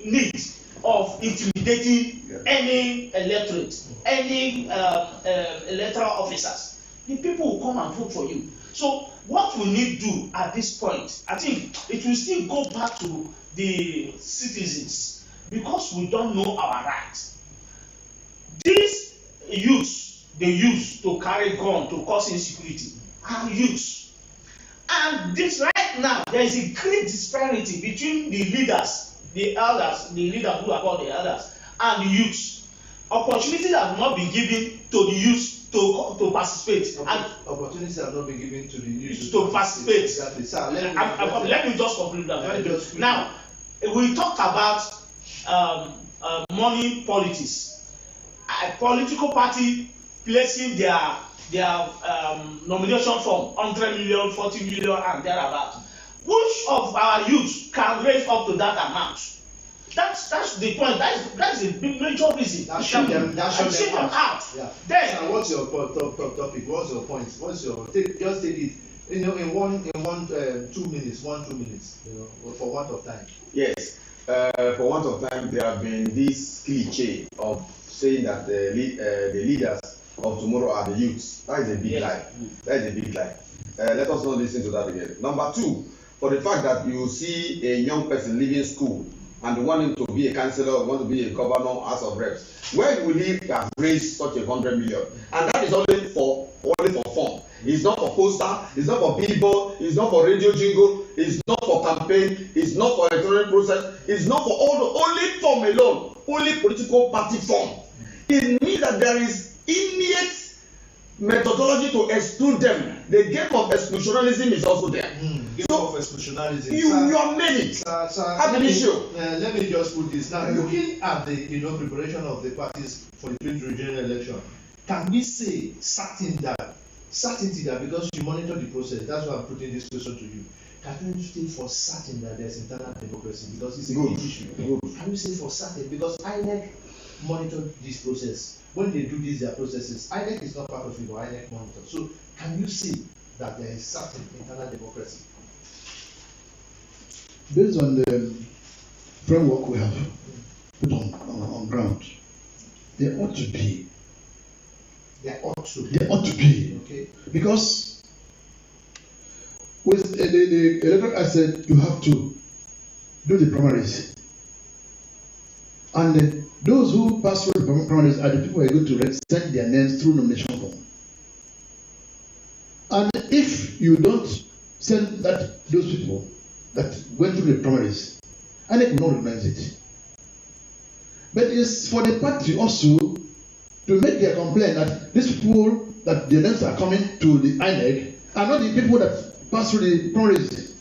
need of intimidating any electorate, any electoral officers. The people will come and vote for you. So what we need to do at this point, I think it will still go back to the citizens because we don't know our rights. These youths, they use to carry gun to cause insecurity, are youths. And this right now, there is a great disparity between the leaders the elders, the leaders who are called the elders, and the youths. Opportunities have not been given to the youths to participate. Opportunities have not been given to the youths to participate. Exactly. Sir, let me just conclude that. Now, we talked about money politics. A political party placing their nomination form 100 million, 40 million, and thereabout. Which of our youth can raise up to that amount? That's the point. That's the big major reason. That show them out. Yeah. Then, so what's your topic? What's your point? Just take it. In 2 minutes, 2 minutes. For want of time. Yes. For want of time, there have been this cliche of saying that the leaders of tomorrow are the youths. That is a big lie. That is a big lie. Let us not listen to that again. Number two, for the fact that you see a young person leaving school and wanting to be a councillor, want to be a governor, House of Reps, where will he have raised such 100 million? And that is only for fun. It's not for poster, it's not for billboard, it's not for radio jingle, it's not for campaign, it's not for electoral process, it's not for only form alone, only political party form. It means that there is innate methodology to exclude them. The game of exclusionalism is also there. Game of exclusionalism. You have made it. Let me just put this now. Looking at the preparation of the parties for the 2023 general election, can we say certainty that because you monitor the process, that's why I'm putting this question to you. Can you say for certain that there's internal democracy because it's a big issue? Can you say for certain because INEC monitored this process? When they do their processes, INEC is not part of it, but INEC monitors. So, can you see that there is certain internal democracy? Based on the framework we have put on ground, there ought to be. There ought to be. Okay. Because with the electoral act said you have to do the primaries, and those who pass through the primaries are the people who are going to send their names through nomination form. And if you don't send those people that went through the primaries, INEC will not recognize it. But it's for the party also to make their complaint that these people that their names are coming to the INEC are not the people that pass through the primaries.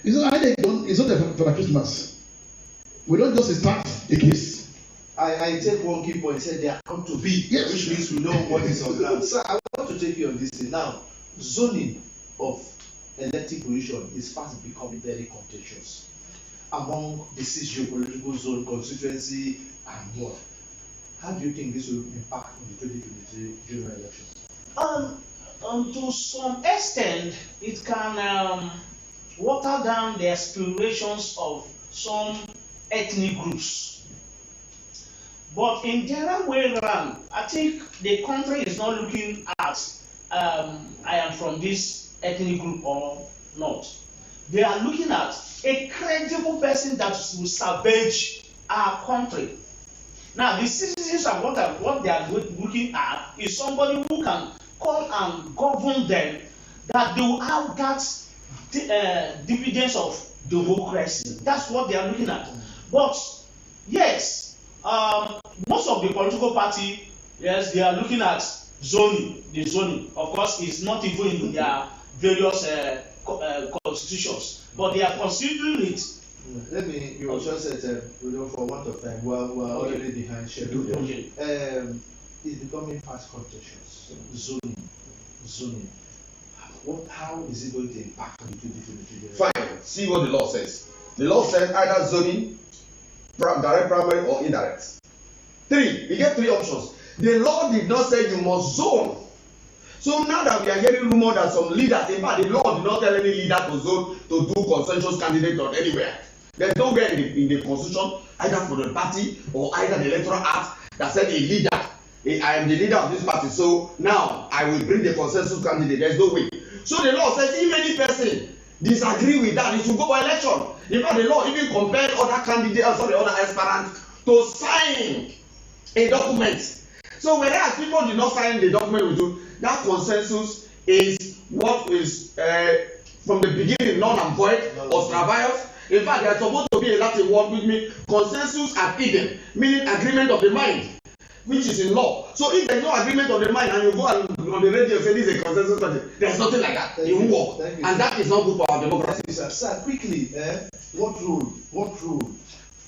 It's not INEC it's not for Christmas. We don't just start a case. I take one key point. Said there ought to be, yes, which means we know what is on ground. So I want to take you on this thing now. Zoning of elective position is fast becoming very contentious among the socio-political zone, constituency, and more. How do you think this will impact on the 2023 general election? To some extent, it can water down the aspirations of some ethnic groups. But in general way around, I think the country is not looking at I am from this ethnic group or not. They are looking at a credible person that will salvage our country. Now, the citizens and what they are looking at is somebody who can come and govern them, that they will have that dividends of democracy. That's what they are looking at. But yes, most of the political party, yes, they are looking at zoning. The zoning, of course, is not even in their various constitutions, but they are considering it. Let me. You also said, for want of time, we're already behind schedule. Okay. It's becoming fast contentious. Zoning. How is it going to impact on the 2023? Fine. See what the law says. The law says either zoning, direct primary or indirect. 3. You get 3 options. The law did not say you must zone. So now that we are hearing rumor that some leaders, in fact, the law did not tell any leader to zone to do consensus candidate or anywhere. There's nowhere in the constitution, either for the party or either the electoral act, that said a leader, I am the leader of this party, so now I will bring the consensus candidate. There's no way. So the law says if any person disagree with that, it should go for election. In fact, the law even compelled other candidates, other aspirants to sign a document. So whereas people did not sign the document with you, that consensus is what is from the beginning null and void or travails. In fact, there's supposed to be a Latin word which means consensus ad idem, meaning agreement of the mind, which is in law. So if there's no agreement of the mind and you go on the radio say this is a consensus party, there's nothing like that. It won't work. And that is not good for our democracy. Sir, quickly, what rule,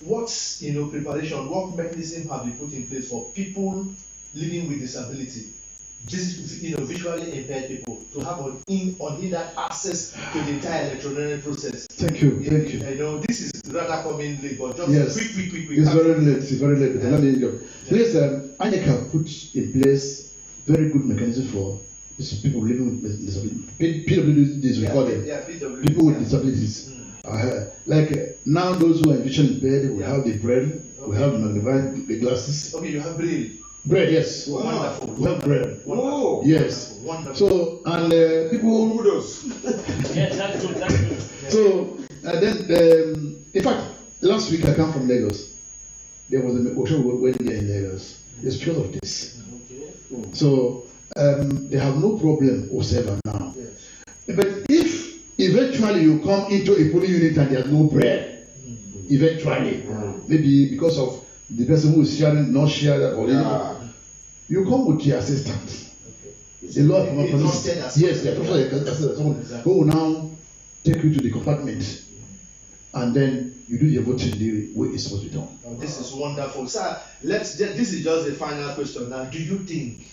what's preparation, what mechanism have you put in place for people living with disability, visually impaired people, to have unhindered access to the entire electoral process? Thank you. I know this is rather coming late, but just yes. quick. It's very late. Yeah. Let me go. Please, INEC have put in place very good mechanism for these people living with disability. PLWDs recorded. PWDs, people with disabilities. Like now, those who are vision impaired, we have the braille, we have the glasses. Okay, you have braille. Bread, yes. Wonderful. We have bread. Wonderful. Yes. Wonderful. So, and people. Kudos. Yes, that's good. So, then, in fact, last week I came from Lagos. There was a workshop wedding there in Lagos. It's because of this. Okay. So, they have no problem whatsoever now. Yes. But if eventually you come into a polling unit and there's no bread, eventually, maybe because of the person who is sharing, not share that, or you come with your assistant. A lot of yes, they are assistant who will now take you to the compartment, and then you do your voting the way it's supposed to be done. This is wonderful, sir. This is just the final question. Now, do you think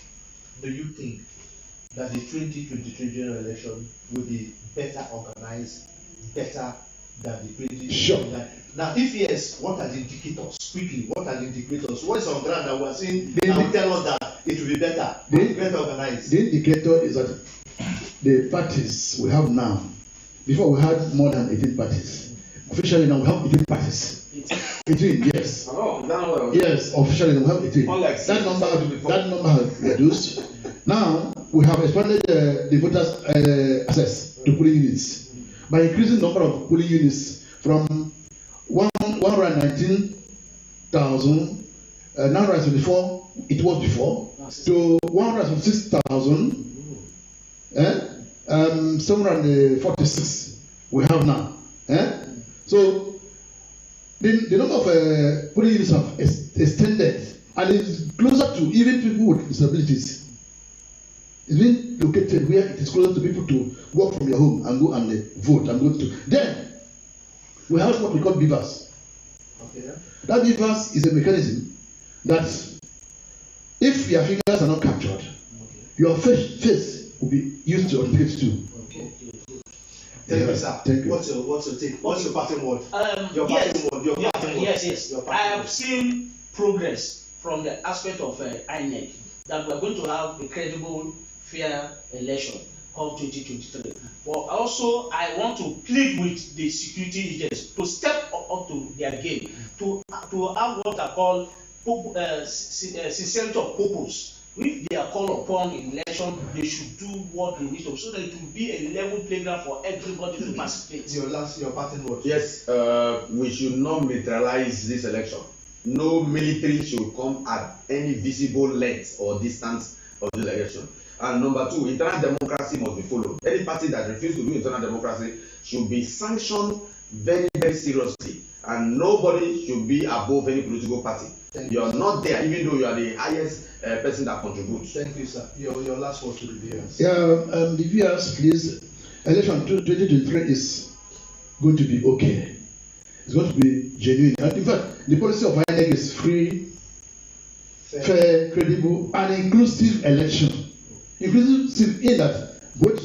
that the 2023 general election will be better organized, better than the 2020? Sure. Now, if yes, what are the indicators? Quickly, what are the indicators? What is on ground that we are seeing that will tell us that it will be better, better organized? The indicator is that the parties we have now, before we had more than 18 parties. Officially now we have 18 parties. 18, yes. Yes, officially now we have 18. That number has reduced. Now we have expanded the voters' access to polling units by increasing the number of polling units from 119,924 it was before to 106,746 we have now. So the number of polling units have extended and it's closer to even people with disabilities. It's been located where it is closer to people to walk from your home and go and vote and go to. Then we have what we call beavers. Okay. That beavers is a mechanism that if your fingers are not captured, your face will be used to authenticate too. Okay. Thank you, sir. Thank you. What's your take? What's your parting word? Yes. I have seen progress from the aspect of INEC that we are going to have a credible, fair election of 2023. But also, I want to plead with the security agents to step up to their game, to have what I call sincerity of purpose. If they are called upon in election, they should do what they need to, so that it will be a level playground for everybody to participate. Your parting word. Yes, we should not militarize this election. No military should come at any visible length or distance of this election. And number two, internal democracy must be followed. Any party that refuses to do internal democracy should be sanctioned very, very seriously. And nobody should be above any political party. You are not there, even though you are the highest person that contributes. Thank you, sir. Your last word to the viewers. The viewers, please. Election 2023 is going to be okay. It's going to be genuine. And in fact, the policy of INEC is free, fair, credible, and inclusive election. Inclusive in that both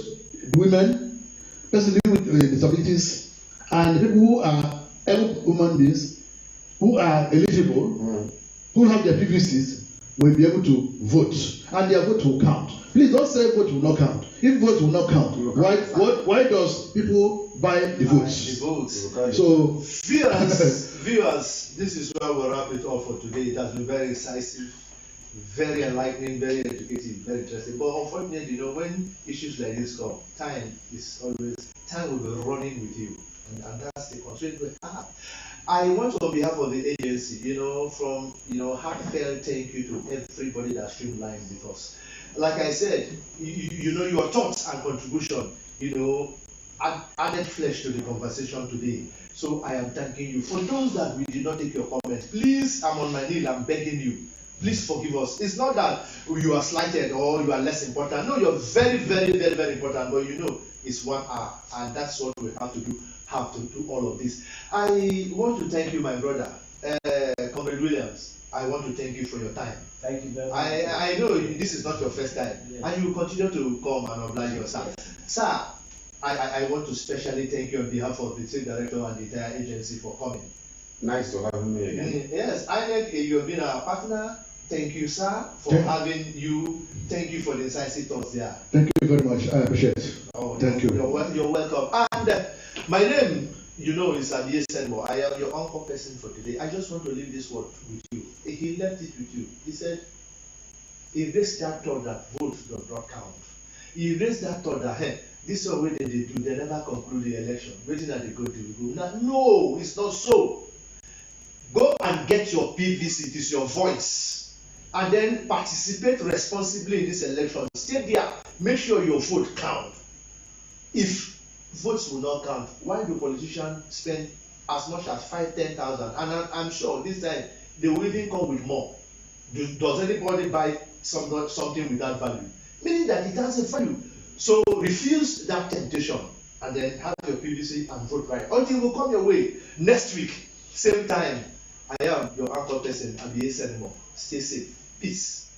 women, persons living with disabilities, and people who are able human beings, who are eligible, who have their PVCs, will be able to vote, and their vote will count. Please don't say vote will not count. If vote will not count, why does people buy the votes? The votes. So, viewers, this is where we'll wrap it up for today. It has been very incisive, very enlightening, very educative, very interesting. But unfortunately, when issues like this come, time will be running with you, and that's the constraint we have. I want to, on behalf of the agency, from heartfelt thank you to everybody that streamlined with us. Like I said, your thoughts and contribution, added flesh to the conversation today. So I am thanking you. For those that we did not take your comment, please, I'm on my knee, I'm begging you. Please forgive us. It's not that you are slighted or you are less important. No, you're very, very, very, very important. But you know, it's 1 hour, and that's what we have to do. Have to do all of this. I want to thank you, my brother, Comrade Williams. I want to thank you for your time. Thank you very much. I know this is not your first time, yes. And you will continue to come and oblige yourself. Yes. Sir, I want to specially thank you on behalf of the State Director and the entire agency for coming. Nice to have me again. Yes, INEC, you have been our partner. Thank you, sir, for having you. Thank you for the incisive thoughts there. Thank you very much. I appreciate it. Oh, thank you. You're welcome. And my name, you know, is Abie Senbo. I am your uncle person for today. I just want to leave this word with you. He left it with you. He said, he raised that thought that votes does not count. He raised that thought that, hey, this is what they do. They never conclude the election. Waiting that they go to the go. No, it's not so. Go and get your PVC. It is your voice. And then participate responsibly in this election. Stay there. Make sure your vote count. If votes will not count, why do politicians spend as much as 5,000-10,000? And I'm sure this time they will even come with more. Does anybody buy something with that value? Meaning that it has a value. So refuse that temptation and then have your PVC and vote right. Until it will come your way next week, same time. I am your anchor person, Abie Senimo. Stay safe. Peace.